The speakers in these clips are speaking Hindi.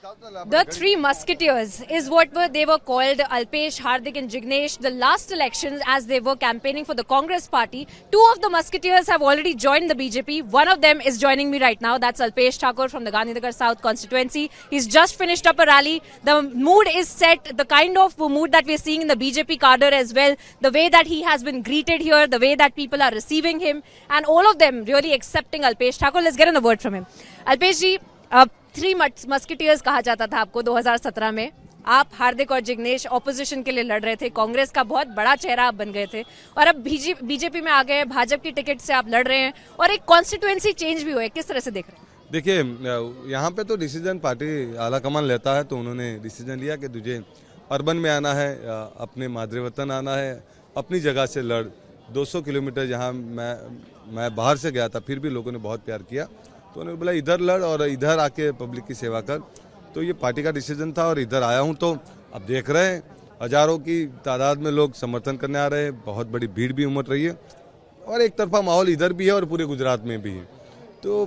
The Three Musketeers is what they were called, Alpesh, Hardik and Jignesh. The last elections, as they were campaigning for the Congress party, two of the Musketeers have already joined the BJP. One of them is joining me right now. That's Alpesh Thakur from the Gandhinagar South constituency. He's just finished up a rally. The mood is set, the kind of mood that we're seeing in the BJP cadre as well. The way that he has been greeted here, the way that people are receiving him, and all of them really accepting Alpesh Thakur. Let's get in a word from him. Alpesh ji, three musketeers कहा जाता था आपको 2017 में। आप हार्दिक और जिग्नेश ऑपोजिशन के लिए लड़ रहे थे, कांग्रेस का बहुत बड़ा चेहरा आप बन गए थे और अब बीजेपी में आ गए, भाजपा की टिकट से आप लड़ रहे हैं और एक कॉन्स्टिट्यूएंसी चेंज भी हुआ है। किस तरह से देख रहे हैं? देखिए, यहाँ पे तो डिसीजन पार्टी आला कमान लेता है, तो उन्होंने डिसीजन लिया कि तुझे अर्बन में आना है, अपने मादरे वतन आना है, अपनी जगह से लड़। 200 किलोमीटर जहाँ मैं बाहर से गया था, फिर भी लोगों ने बहुत प्यार किया, तो उन्होंने बोला इधर लड़ और इधर आके पब्लिक की सेवा कर। तो ये पार्टी का डिसीजन था और इधर आया हूँ। तो अब देख रहे हैं हजारों की तादाद में लोग समर्थन करने आ रहे हैं, बहुत बड़ी भीड़ भी उमड़ रही है और एक तरफा माहौल इधर भी है और पूरे गुजरात में भी है। तो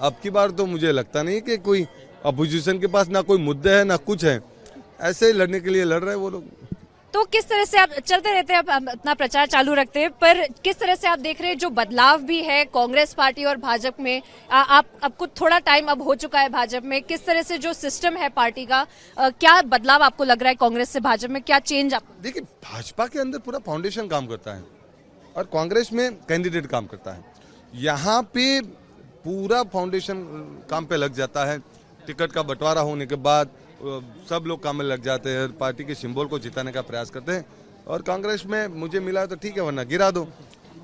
अब की बार तो मुझे लगता नहीं कि कोई अपोजिशन के पास ना कोई मुद्दे है ना कुछ है, ऐसे ही लड़ने के लिए लड़ रहे हैं वो लोग। तो किस तरह से आप चलते रहते हैं, आप अपना प्रचार चालू रखते हैं, पर किस तरह से आप देख रहे हैं जो बदलाव भी है कांग्रेस पार्टी और भाजपा में? आपको थोड़ा टाइम अब हो चुका है भाजपा में, किस तरह से जो सिस्टम है पार्टी का, क्या बदलाव आपको लग रहा है कांग्रेस से भाजपा में, क्या चेंज आप? देखिए, भाजपा के अंदर पूरा फाउंडेशन काम करता है और कांग्रेस में कैंडिडेट काम करता है। यहाँ पे पूरा फाउंडेशन काम पे लग जाता है। टिकट का बंटवारा होने के बाद सब लोग काम में लग जाते हैं, पार्टी के सिंबल को जिताने का प्रयास करते हैं। और कांग्रेस में मुझे मिला तो ठीक है, वरना गिरा दो।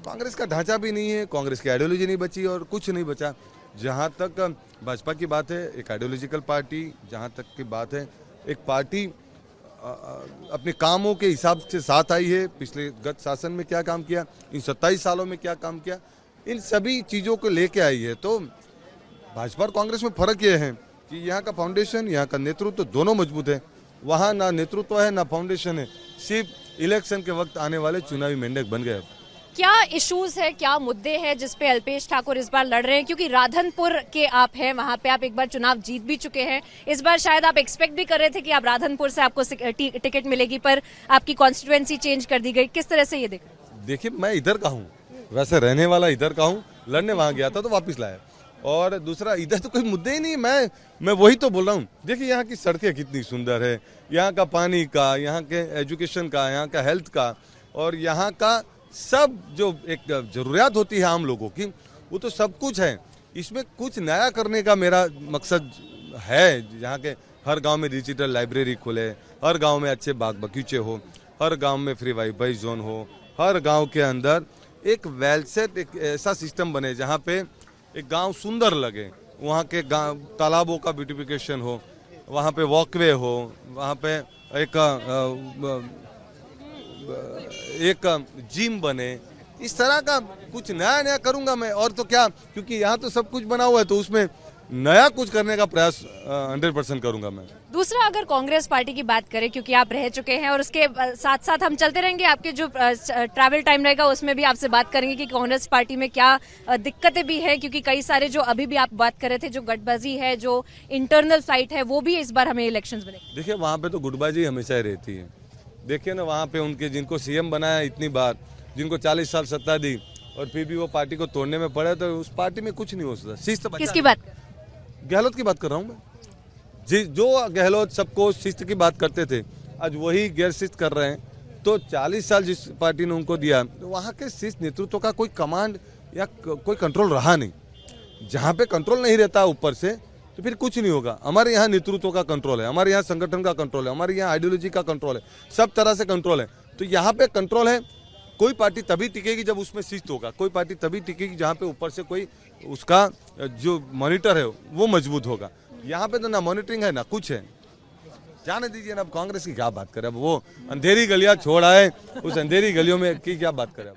कांग्रेस का ढांचा भी नहीं है, कांग्रेस की आइडियोलॉजी नहीं बची और कुछ नहीं बचा। जहां तक भाजपा की बात है, एक आइडियोलॉजिकल पार्टी, जहां तक की बात है एक पार्टी अपने कामों के हिसाब से साथ आई है। पिछले गत शासन में क्या काम किया, इन 27 सालों में क्या काम किया, इन सभी चीज़ों को लेके आई है। तो भाजपा और कांग्रेस में फर्क ये है कि यहाँ का फाउंडेशन, यहाँ का नेतृत्व दोनों मजबूत है। वहाँ ना नेतृत्व है ना फाउंडेशन है, सिर्फ इलेक्शन के वक्त आने वाले चुनावी मेंढक बन गए। क्या इश्यूज है, क्या मुद्दे हैं जिसपे अल्पेश ठाकुर इस बार लड़ रहे हैं? क्योंकि राधनपुर के आप हैं, वहाँ पे आप एक बार चुनाव जीत भी चुके हैं। इस बार शायद आप एक्सपेक्ट भी कर रहे थे कि आप राधनपुर से आपको टिकट मिलेगी, पर आपकी कॉन्स्टिट्यूएंसी चेंज कर दी गई। किस तरह से ये देख? देखिए, मैं इधर का हूँ, वैसे रहने वाला इधर का हूँ, लड़ने वहाँ गया था तो वापिस लाया। और दूसरा, इधर तो कोई मुद्दे ही नहीं, मैं वही तो बोल रहा हूँ। देखिए, यहाँ की सड़कें कितनी सुंदर है, यहाँ का पानी का, यहाँ के एजुकेशन का, यहाँ का हेल्थ का और यहाँ का सब जो एक जरूरियात होती है आम लोगों की, वो तो सब कुछ है। इसमें कुछ नया करने का मेरा मकसद है। यहाँ के हर गांव में डिजिटल लाइब्रेरी खुले, हर गांव में अच्छे बाग बगीचे हो, हर गांव में फ्री वाईफाई जोन हो, हर गांव के अंदर एक वेलसेट, एक ऐसा सिस्टम बने जहाँ पे एक गांव सुंदर लगे, वहाँ के तालाबों का ब्यूटिफिकेशन हो, वहाँ पे वॉकवे हो, वहाँ पे एक जिम बने। इस तरह का कुछ नया करूंगा मैं। और तो क्या, क्योंकि यहाँ तो सब कुछ बना हुआ है, तो उसमें नया कुछ करने का प्रयास 100% करूंगा मैं। दूसरा, अगर कांग्रेस पार्टी की बात करें, क्योंकि आप रह चुके हैं और उसके साथ साथ हम चलते रहेंगे, आपके जो ट्रैवल टाइम रहेगा उसमें भी आपसे बात करेंगे कि कांग्रेस पार्टी में क्या दिक्कतें भी है, क्योंकि कई सारे जो अभी भी आप बात कर रहे थे, जो गठबाजी है, जो इंटरनल फाइट है, वो भी इस बार हमें इलेक्शंस में। देखिए, वहाँ पे तो गुटबाजी हमेशा ही रहती है। देखिए ना, वहाँ पे उनके जिनको सीएम बनाया इतनी बार, जिनको 40 साल सत्ता दी और फिर भी वो पार्टी को तोड़ने में पड़े, तो उस पार्टी में कुछ नहीं हो सकता। शिस्त किसकी बात? गहलोत की बात कर रहा हूँ मैं। जो गहलोत सबको शिस्त की बात करते थे, आज वही गैर शिस्त कर रहे हैं। तो 40 साल जिस पार्टी ने उनको दिया, तो वहाँ के शिस्त नेतृत्व का कोई कमांड या कोई कंट्रोल रहा नहीं। जहाँ पे कंट्रोल नहीं रहता ऊपर से, तो फिर कुछ नहीं होगा। हमारे यहाँ नेतृत्व का कंट्रोल है, हमारे यहाँ संगठन का कंट्रोल है, हमारे यहाँ आइडियोलॉजी का कंट्रोल है, सब तरह से कंट्रोल है। तो यहाँ पे कंट्रोल है। कोई पार्टी तभी टिकेगी जब उसमें शिस्त होगा, कोई पार्टी तभी टिकेगी जहाँ पे ऊपर से कोई उसका जो मॉनिटर है वो मजबूत होगा। यहाँ पे तो ना मॉनिटरिंग है ना कुछ है। जाने दीजिए ना, अब कांग्रेस की क्या बात करें, अब वो अंधेरी गलियां छोड़ आए, उस अंधेरी गलियों में की क्या बात करें अब।